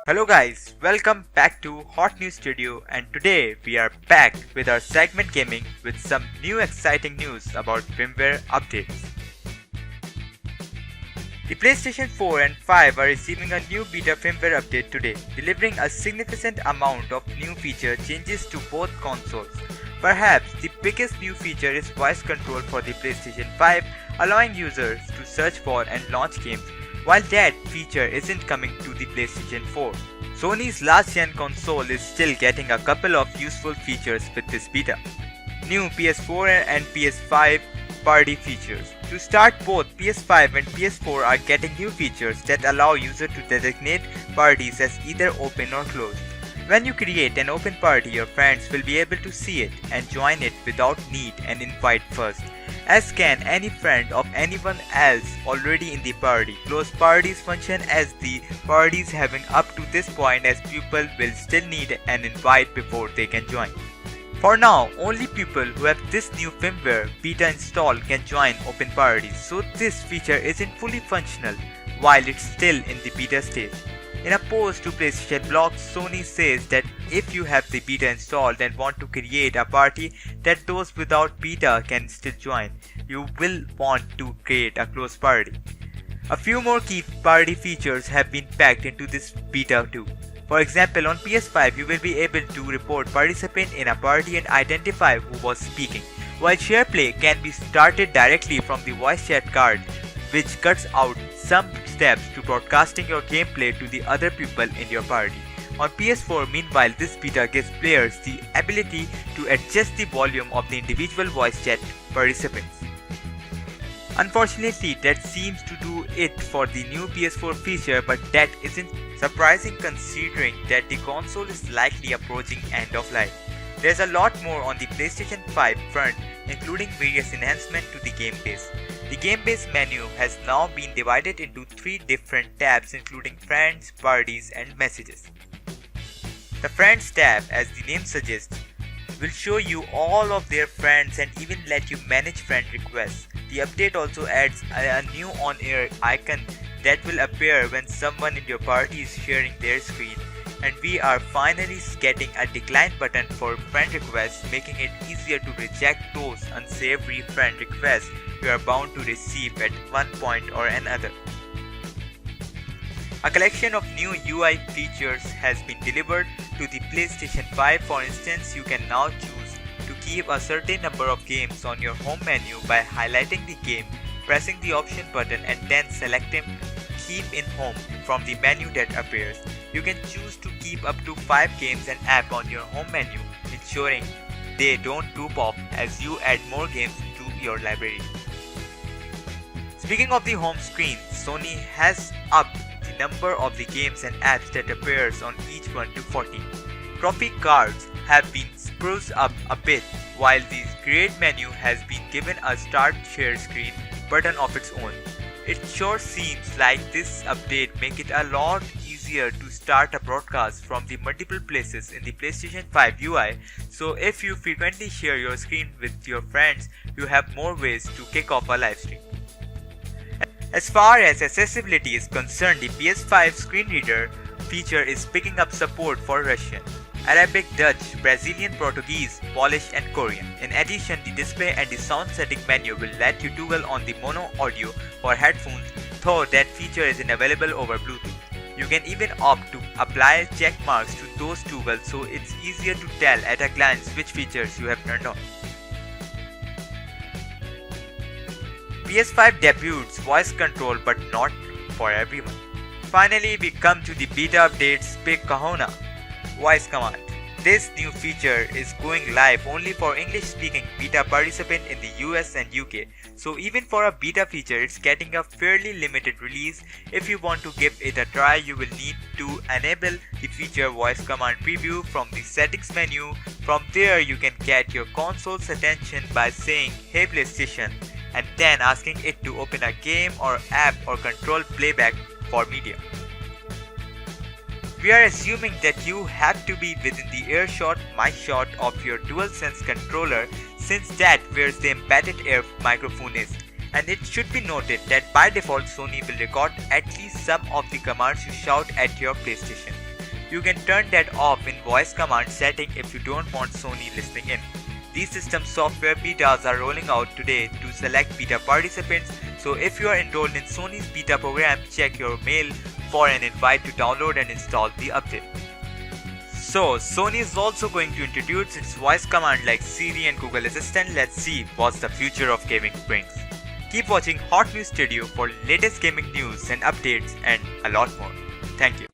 Hello guys, welcome back to Hot News Studio, and today we are back with our segment gaming with some new exciting news about firmware updates. The PlayStation 4 and 5 are receiving a new beta firmware update today, delivering a significant amount of new feature changes to both consoles. Perhaps the biggest new feature is voice control for the PlayStation 5, allowing users to search for and launch games, while that feature isn't coming to the PlayStation 4. Sony's last-gen console is still getting a couple of useful features with this beta. New Ps4 and Ps5 party features. To start, both PS5 and PS4 are getting new features that allow users to designate parties as either open or closed. When you create an open party, your friends will be able to see it and join it without need an invite first, as can any friend of anyone else already in the party. Closed parties function as the parties having up to this point, as people will still need an invite before they can join. For now, only people who have this new firmware beta installed can join open parties, so this feature isn't fully functional while it's still in the beta stage. In a post to PlayStation blog, Sony says that if you have the beta installed and want to create a party that those without beta can still join, you will want to create a closed party. A few more key party features have been packed into this beta too. For example, on PS5 you will be able to report participant in a party and identify who was speaking, while share play can be started directly from the voice chat card, which cuts out some steps to broadcasting your gameplay to the other people in your party. On PS4, meanwhile, this beta gives players the ability to adjust the volume of the individual voice chat participants. Unfortunately, that seems to do it for the new PS4 feature, but that isn't surprising considering that the console is likely approaching end of life. There's a lot more on the PlayStation 5 front, including various enhancements to the game base. The game base menu has now been divided into 3 different tabs, including Friends, Parties and Messages. The Friends tab, as the name suggests, will show you all of their friends and even let you manage friend requests. The update also adds a new on-air icon that will appear when someone in your party is sharing their screen, and we are finally getting a decline button for friend requests, making it easier to reject those unsavory friend requests you are bound to receive at one point or another. A collection of new UI features has been delivered to the PlayStation 5. For instance, you can now choose to keep a certain number of games on your home menu by highlighting the game, pressing the option button and then selecting Keep in Home from the menu that appears. You can choose to keep up to 5 games and apps on your home menu, ensuring they don't loop off as you add more games to your library. Speaking of the home screen, Sony has upped the number of the games and apps that appears on each one to 14. Trophy cards have been spruced up a bit, while the Create menu has been given a Start Share Screen button of its own. It sure seems like this update makes it a lot easier to start a broadcast from the multiple places in the PlayStation 5 UI, so if you frequently share your screen with your friends, you have more ways to kick off a live stream. As far as accessibility is concerned, the PS5 screen reader feature is picking up support for Russian, Arabic, Dutch, Brazilian, Portuguese, Polish and Korean. In addition, the display and the sound setting menu will let you toggle on the mono audio for headphones, though that feature isn't available over Bluetooth. You can even opt to apply check marks to those toggles, so it's easier to tell at a glance which features you have turned on. PS5 debuts voice control, but not for everyone. Finally, we come to the beta update Speak Kahuna voice command. This new feature is going live only for English-speaking beta participants in the US and UK, so even for a beta feature, it's getting a fairly limited release. If you want to give it a try, you will need to enable the feature voice command preview from the settings menu. From there, you can get your console's attention by saying "Hey PlayStation" and then asking it to open a game or app or control playback for media. We are assuming that you have to be within the earshot mic shot of your DualSense controller, since that where the embedded air microphone is. And it should be noted that by default Sony will record at least some of the commands you shout at your PlayStation. You can turn that off in voice command setting if you don't want Sony listening in. These system software betas are rolling out today to select beta participants, so if you are enrolled in Sony's beta program, check your mail for an invite to download and install the update. So, Sony is also going to introduce its voice command like Siri and Google Assistant. Let's see what the future of gaming brings. Keep watching Hot News Studio for latest gaming news and updates and a lot more. Thank you.